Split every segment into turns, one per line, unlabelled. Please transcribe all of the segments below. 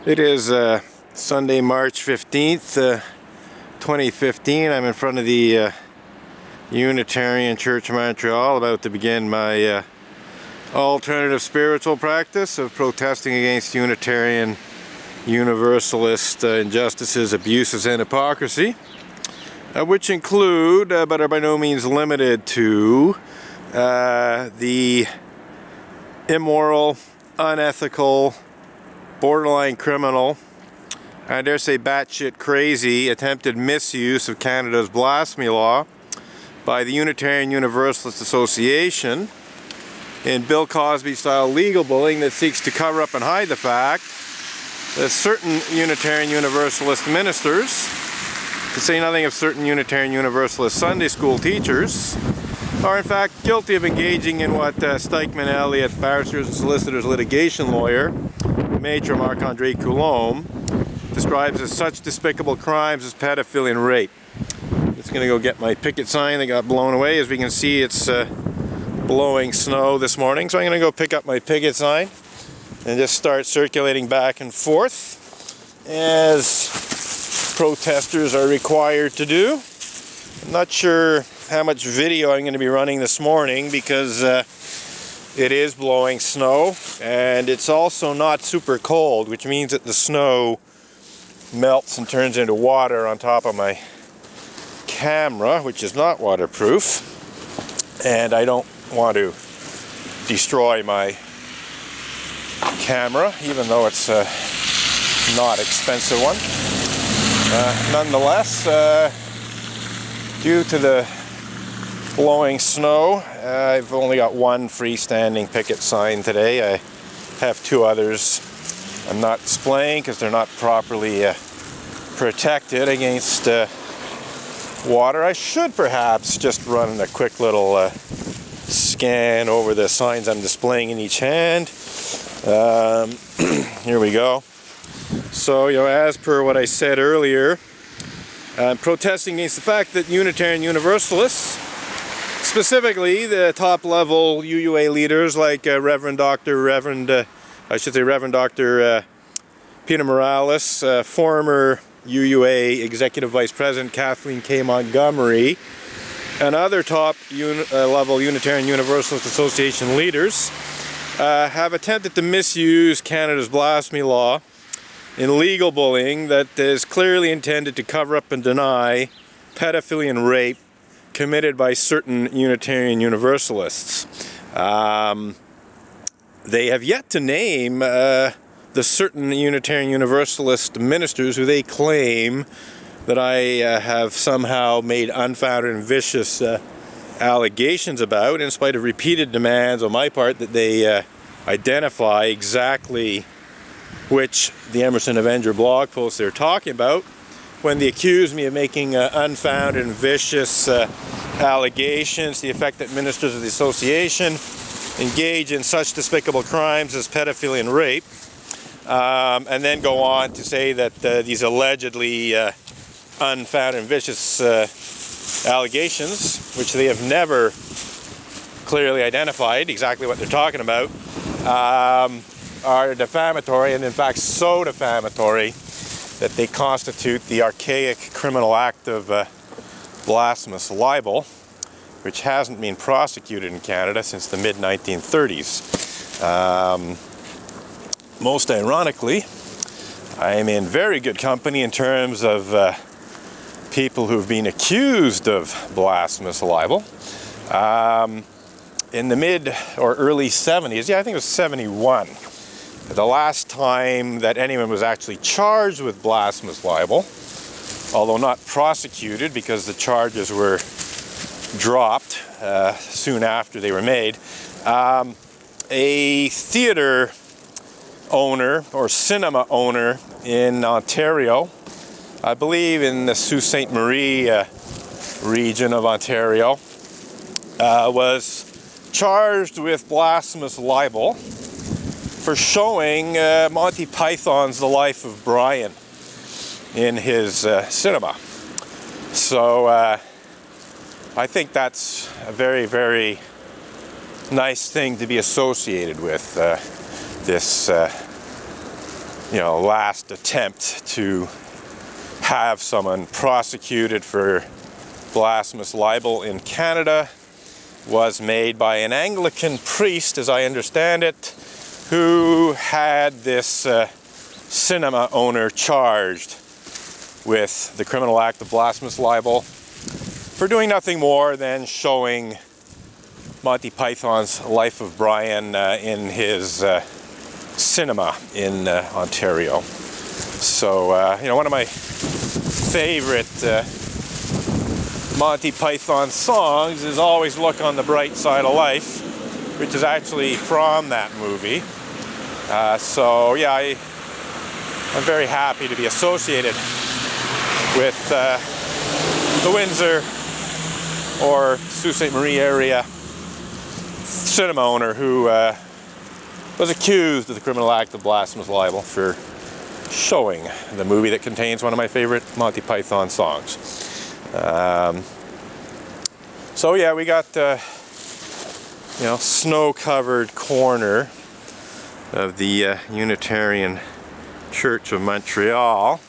It is Sunday, March 15th, 2015. I'm in front of the Unitarian Church of Montreal, about to begin my alternative spiritual practice of protesting against Unitarian Universalist injustices, abuses, and hypocrisy, which include, but are by no means limited to, the immoral, unethical, borderline criminal, I dare say batshit crazy, attempted misuse of Canada's blasphemy law by the Unitarian Universalist Association in Bill Cosby-style legal bullying that seeks to cover up and hide the fact that certain Unitarian Universalist ministers, to say nothing of certain Unitarian Universalist Sunday school teachers, are in fact guilty of engaging in what Stikeman Elliott, barristers and solicitors litigation lawyer, Maitre Marc-Andre Coulombe, describes as such despicable crimes as pedophilia and rape. Just going to go get my picket sign that got blown away. As we can see, it's blowing snow this morning, so I'm going to go pick up my picket sign and just start circulating back and forth as protesters are required to do. I'm not sure how much video I'm going to be running this morning because it is blowing snow, and it's also not super cold, which means that the snow melts and turns into water on top of my camera, which is not waterproof, and I don't want to destroy my camera, even though it's a not expensive one. Nonetheless, due to the blowing snow, I've only got one freestanding picket sign today. I have two others I'm not displaying because they're not properly protected against water. I should perhaps just run a quick little scan over the signs I'm displaying in each hand. Here we go. So, as per what I said earlier, I'm protesting against the fact that Unitarian Universalists, specifically the top-level UUA leaders like Reverend Dr. Peter Morales, former UUA Executive Vice President Kathleen K. Montgomery, and other top-level Unitarian Universalist Association leaders have attempted to misuse Canada's blasphemy law in legal bullying that is clearly intended to cover up and deny pedophilia and rape committed by certain Unitarian Universalists. They have yet to name the certain Unitarian Universalist ministers who they claim that I have somehow made unfounded and vicious allegations about, in spite of repeated demands on my part that they identify exactly which the Emerson Avenger blog posts they're talking about, when they accuse me of making unfounded and vicious allegations to the effect that ministers of the association engage in such despicable crimes as pedophilia and rape, and then go on to say that these allegedly unfounded and vicious allegations, which they have never clearly identified exactly what they're talking about, are defamatory, and in fact so defamatory that they constitute the archaic criminal act of blasphemous libel, which hasn't been prosecuted in Canada since the mid-1930s. Most ironically, I am in very good company in terms of people who've been accused of blasphemous libel. In the mid or early 70s, I think it was 71, the last time that anyone was actually charged with blasphemous libel, although not prosecuted because the charges were dropped soon after they were made, a theater owner or cinema owner in Ontario, I believe in the Sault Ste. Marie region of Ontario, was charged with blasphemous libel for showing Monty Python's The Life of Brian in his cinema. So I think that's a very, very nice thing to be associated with, this last attempt to have someone prosecuted for blasphemous libel in Canada was made by an Anglican priest, as I understand it, who had this cinema owner charged with the criminal act of blasphemous libel for doing nothing more than showing Monty Python's Life of Brian in his cinema in Ontario. So, one of my favorite Monty Python songs is Always Look on the Bright Side of Life, which is actually from that movie. I'm very happy to be associated with the Windsor or Sault Ste. Marie area cinema owner who was accused of the criminal act of blasphemous libel for showing the movie that contains one of my favorite Monty Python songs. We got snow-covered corner of the Unitarian Church of Montreal.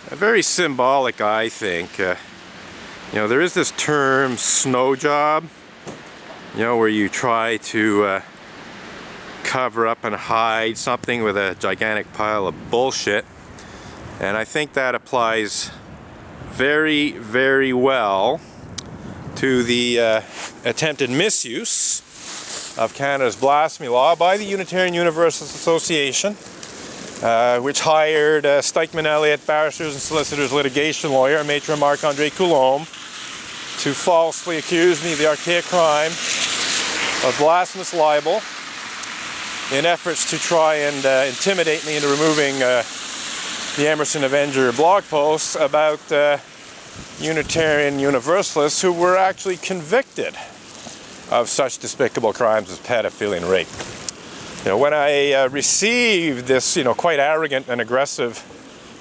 Very symbolic, I think. There is this term snow job, where you try to cover up and hide something with a gigantic pile of bullshit. And I think that applies very, very well to the attempted misuse of Canada's blasphemy law by the Unitarian Universalist Association, which hired Stikeman Elliott, barristers and solicitors litigation lawyer, Maitre Marc-André Coulombe, to falsely accuse me of the archaic crime of blasphemous libel in efforts to try and intimidate me into removing the Emerson Avenger blog posts about Unitarian Universalists who were actually convicted of such despicable crimes as pedophilia and rape. When I received this, quite arrogant and aggressive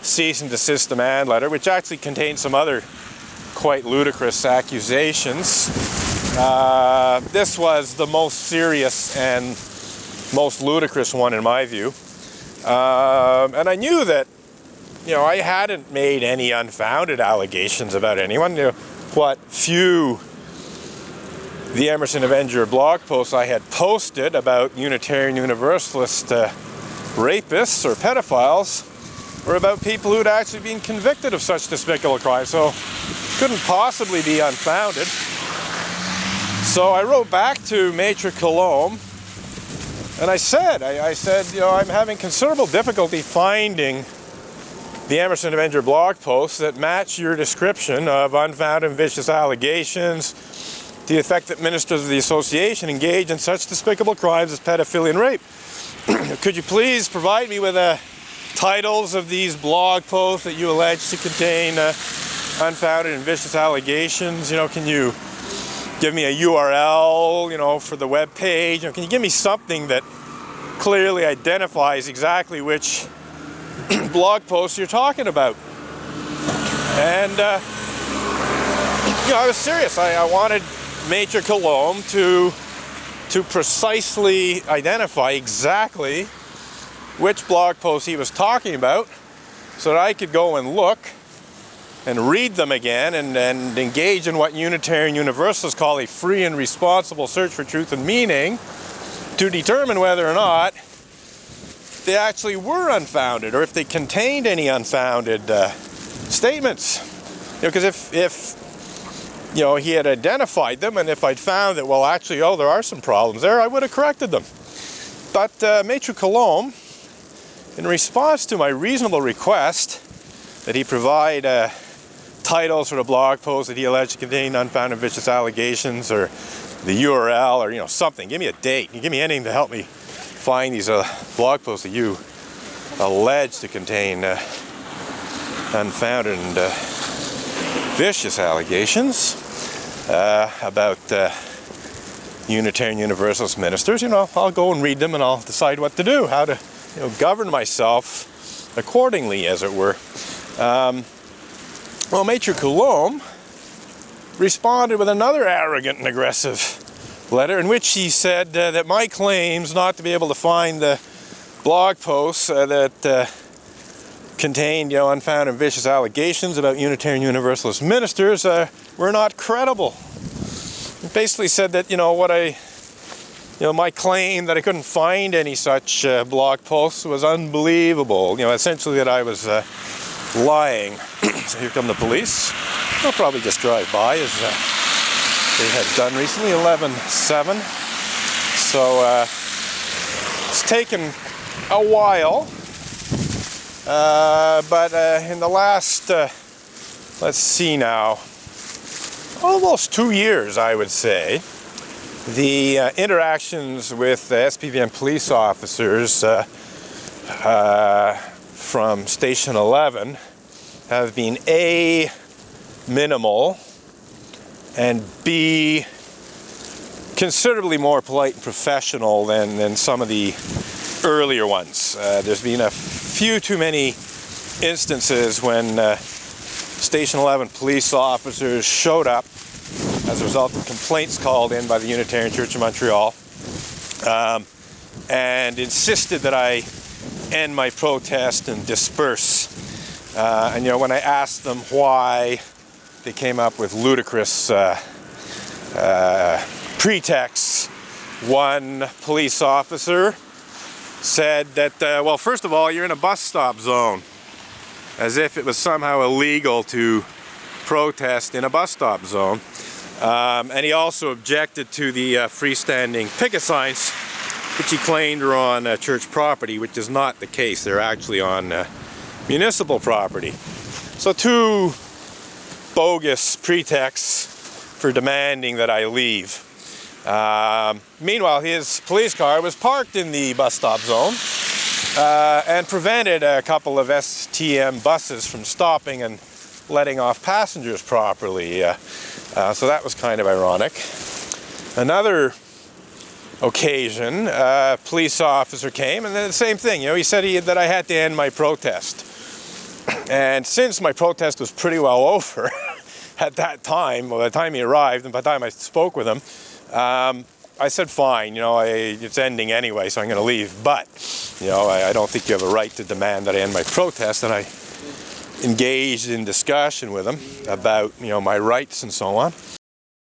cease and desist demand letter, which actually contained some other quite ludicrous accusations, this was the most serious and most ludicrous one in my view. And I knew that, I hadn't made any unfounded allegations about anyone. What few the Emerson Avenger blog posts I had posted about Unitarian Universalist rapists or pedophiles were about people who'd actually been convicted of such despicable crimes, so couldn't possibly be unfounded. So I wrote back to Maitre Coulombe and I said, I'm having considerable difficulty finding the Emerson Avenger blog posts that match your description of unfounded and vicious allegations to the effect that ministers of the association engage in such despicable crimes as pedophilia and rape. Could you please provide me with titles of these blog posts that you allege to contain unfounded and vicious allegations? Can you give me a URL, for the web page? Can you give me something that clearly identifies exactly which blog posts you're talking about? And I was serious. I wanted Maitre Coulombe to precisely identify exactly which blog post he was talking about so that I could go and look and read them again and engage in what Unitarian Universalists call a free and responsible search for truth and meaning to determine whether or not they actually were unfounded or if they contained any unfounded statements. Because if he had identified them, and if I'd found that, there are some problems there, I would have corrected them. But Maitre Coulombe, in response to my reasonable request that he provide titles for the blog post that he alleged to contain unfounded vicious allegations, or the URL, or something, give me a date, give me anything to help me find these blog posts that you allege to contain unfounded and vicious allegations about Unitarian Universalist ministers. I'll go and read them and I'll decide what to do, how to govern myself accordingly, as it were. Maitre Coulombe responded with another arrogant and aggressive letter in which he said that my claims not to be able to find the blog posts that contained, unfounded and vicious allegations about Unitarian Universalist ministers were not credible. It basically said that, my claim that I couldn't find any such blog posts was unbelievable. Essentially that I was lying. So here come the police. They'll probably just drive by, as they had done recently, 11/7. So it's taken a while, but in the last, let's see now, almost 2 years, I would say, the interactions with SPVM police officers from Station 11 have been A, minimal, and B, considerably more polite and professional than some of the earlier ones. There's been a few too many instances when Station 11 police officers showed up as a result of complaints called in by the Unitarian Church of Montreal, and insisted that I end my protest and disperse. And when I asked them why, they came up with ludicrous pretexts. One police officer said that, well, first of all, you're in a bus stop zone, as if it was somehow illegal to protest in a bus stop zone. And he also objected to the freestanding picket signs, which he claimed are on church property, which is not the case. They're actually on municipal property. So two bogus pretexts for demanding that I leave. Meanwhile, his police car was parked in the bus stop zone and prevented a couple of STM buses from stopping and letting off passengers properly. So that was kind of ironic. Another occasion, a police officer came, and then the same thing. He said that I had to end my protest. And since my protest was pretty well over at that time, by the time he arrived and by the time I spoke with him, I said, fine, it's ending anyway, so I'm going to leave. But, I don't think you have a right to demand that I end my protest. And I engaged in discussion with him about, my rights and so on.